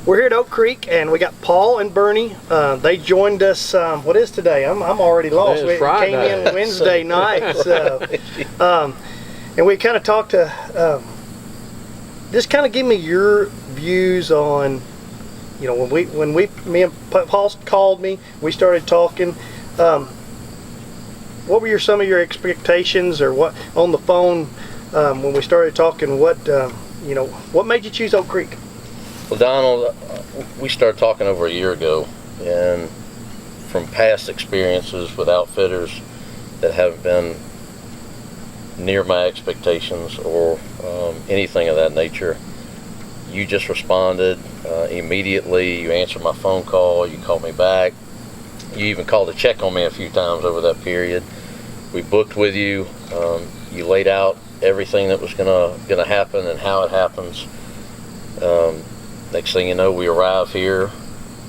We're here at Oak Creek, and we got Paul and Bernie. They joined us. What is today? I'm already lost. It's We Friday. came in Wednesday night, and we kind of talked to. Just kind of give me your views on, you know, me and Paul called me. We started talking. What were some of your expectations, or what on the phone when we started talking? What made you choose Oak Creek? Well, Donald, we started talking over a year ago, and from past experiences with outfitters that haven't been near my expectations or anything of that nature, you just responded immediately. You answered my phone call. You called me back. You even called to check on me a few times over that period. We booked with you. You laid out everything that was gonna happen and how it happens. Next thing you know, we arrive here,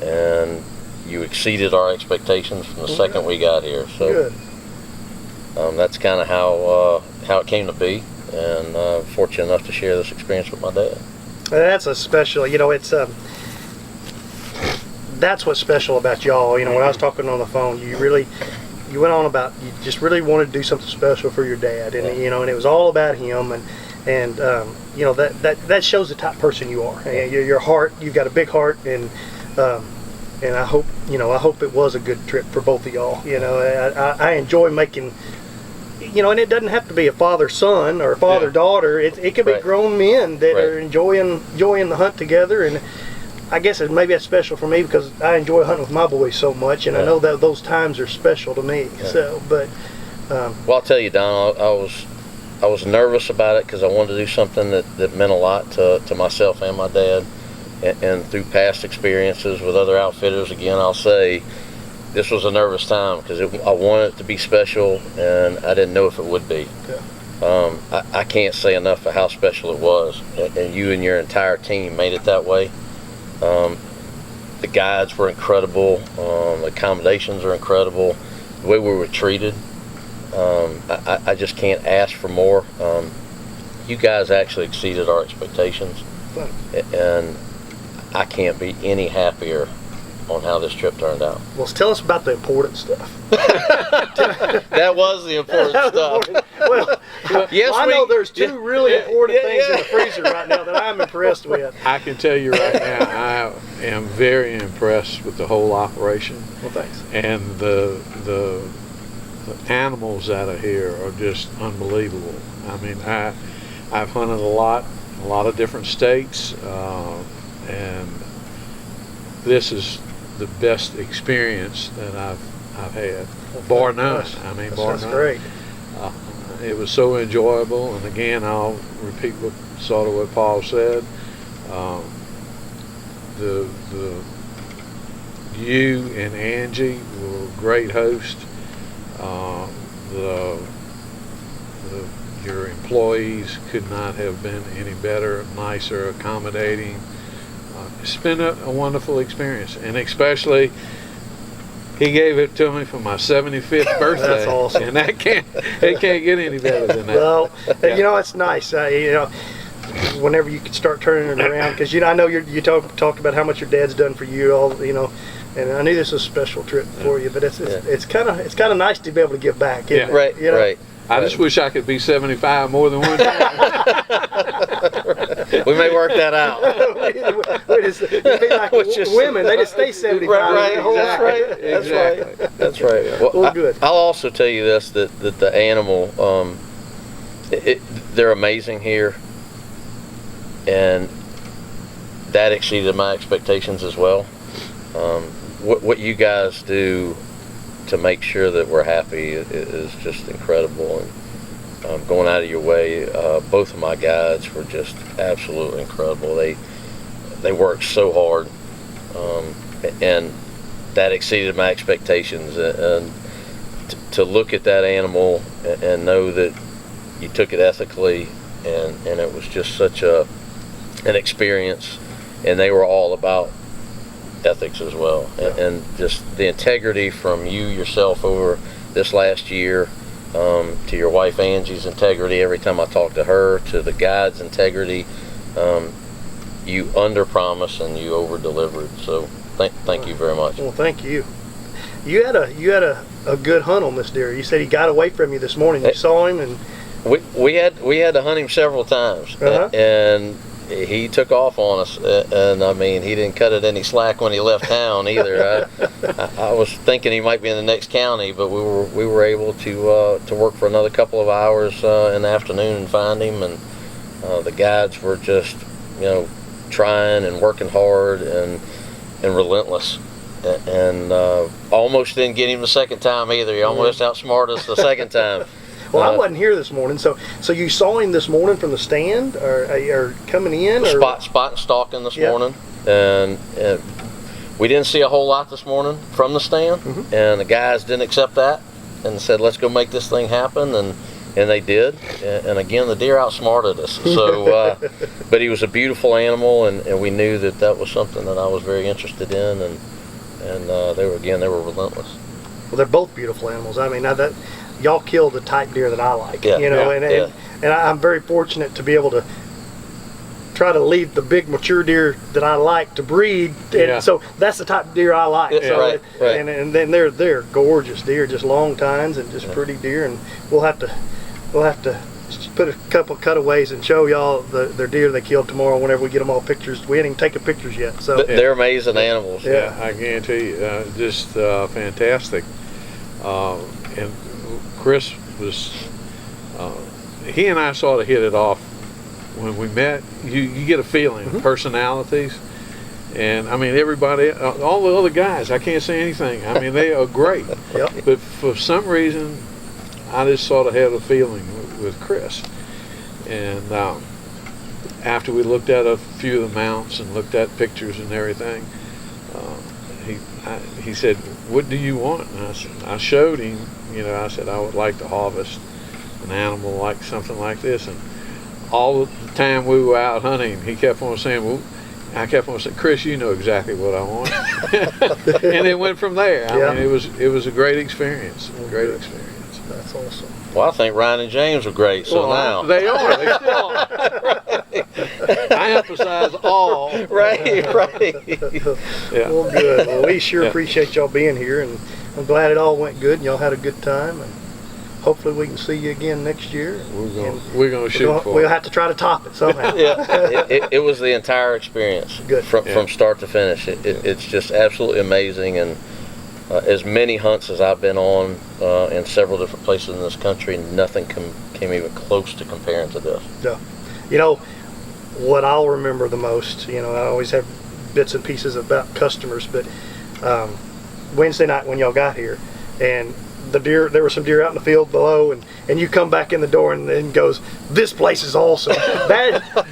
and you exceeded our expectations from the second we got here. So that's kind of how it came to be, and fortunate enough to share this experience with my dad. That's a special. It's that's what's special about y'all. When I was talking on the phone, you went on about you just really wanted to do something special for your dad, and and it was all about him, and that shows the type of person you are. Your heart, you've got a big heart, and I hope it was a good trip for both of y'all. I enjoy making, and it doesn't have to be a father-son or a father-daughter. It can be grown men that are enjoying the hunt together, and I guess maybe that's special for me because I enjoy hunting with my boys so much, and I know that those times are special to me. So, but well, I'll tell you, Don, I was nervous about it because I wanted to do something that meant a lot to myself and my dad, and through past experiences with other outfitters, again, I'll say this was a nervous time because I wanted it to be special, and I didn't know if it would be. I can't say enough of how special it was, and you and your entire team made it that way. The guides were incredible. The accommodations are incredible. The way we were treated, I just can't ask for more. You guys actually exceeded our expectations, and I can't be any happier on how this trip turned out. Well, tell us about the important stuff. That was the important stuff. Well, I know there's two really important things in the freezer right now that I'm impressed with. I can tell you right now, I am very impressed with the whole operation. Well, thanks. And the animals that are here are just unbelievable. I mean, I've hunted a lot of different states, and this is the best experience that I've had, bar none. I mean, bar none. That's great. It was so enjoyable, and again, I'll repeat what Paul said. You and Angie were great hosts. Your employees could not have been any better, nicer, accommodating. It's been a wonderful experience, and especially he gave it to me for my 75th birthday. That's awesome. And it can't get any better than that. Well, it's nice. Whenever you can start turning it around, because I know you talked about how much your dad's done for you, and I knew this was a special trip for you. But it's kind of nice to be able to give back. Isn't it? Right. I just wish I could be 75 more than one time. We may work that out. It'd be like women; they just stay 75. Right. That's right. Well, good. I'll also tell you this: that the animal, they're amazing here, and that exceeded my expectations as well. What you guys do to make sure that we're happy is just incredible, and going out of your way. Both of my guides were just absolutely incredible. They worked so hard, and that exceeded my expectations. And to look at that animal and know that you took it ethically, and it was just such an experience, and they were all about ethics as well, and just the integrity from you yourself over this last year, to your wife Angie's integrity every time I talk to her, to the guide's integrity. you under promise and you over delivered. So thank you very much. Well, thank you. You had a good hunt on this deer. You said he got away from you this morning. You saw him, and we had to hunt him several times, and he took off on us. And I mean, he didn't cut it any slack when he left town either. I was thinking he might be in the next county, but we were able to work for another couple of hours in the afternoon and find him. And the guides were just, trying and working hard and relentless. And almost didn't get him the second time either. He almost outsmarted us the second time. Well, I wasn't here this morning, so you saw him this morning from the stand, or coming in, or spot and stalking this morning, and we didn't see a whole lot this morning from the stand, and the guys didn't accept that and said, "Let's go make this thing happen," and they did, and again the deer outsmarted us. So, but he was a beautiful animal, and we knew that was something that I was very interested in, and they were relentless. Well, they're both beautiful animals. I mean, that y'all killed the type deer that I like, and I'm very fortunate to be able to try to leave the big mature deer that I like to breed, and so that's the type of deer I like. Right. And then they're gorgeous deer, just long tines and just pretty deer, and we'll have to put a couple cutaways and show y'all their deer they killed tomorrow whenever we get them all pictures. We ain't even taken pictures yet, so they're amazing animals. Yeah, I guarantee you, just fantastic. And Chris was, he and I sort of hit it off when we met. You get a feeling, personalities, and I mean everybody, all the other guys, I can't say anything. I mean they are great, but for some reason, I just sort of had a feeling with Chris. And after we looked at a few of the mounts and looked at pictures and everything, he said, "What do you want?" And I showed him. I said I would like to harvest an animal like something like this. And all the time we were out hunting, he kept on saying, "Well," I kept on saying, "Chris, you know exactly what I want." And it went from there. I mean, it was a great experience. That's awesome. Well, I think Ryan and James were great. So now they are. They still are. I emphasize all. Right. Yeah. Well, good. Well, we sure appreciate y'all being here, and I'm glad it all went good and y'all had a good time, and hopefully we can see you again next year. We're gonna shoot for it. We'll have to try to top it somehow. It was the entire experience. Good. From start to finish. It's just absolutely amazing, and as many hunts as I've been on in several different places in this country, nothing came even close to comparing to this. Yeah. What I'll remember the most, I always have bits and pieces about customers, but Wednesday night when y'all got here, and there were some deer out in the field below, and you come back in the door and goes, "This place is awesome."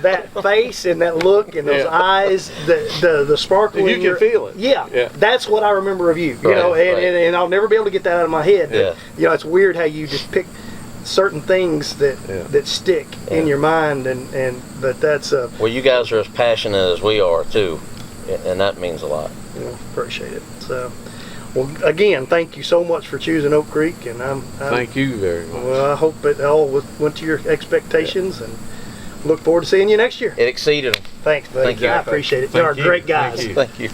that face and that look and those eyes, the sparkle. You can feel it. Yeah, that's what I remember of you. And I'll never be able to get that out of my head. But, it's weird how you just pick certain things that stick in your mind, but that's well, you guys are as passionate as we are too, and that means a lot. Appreciate it. So. Well, again, thank you so much for choosing Oak Creek, and thank you very much. Well, I hope it all went to your expectations, and look forward to seeing you next year. It exceeded them. Thanks, buddy. Thank you. I appreciate it. You are great guys. Thank you.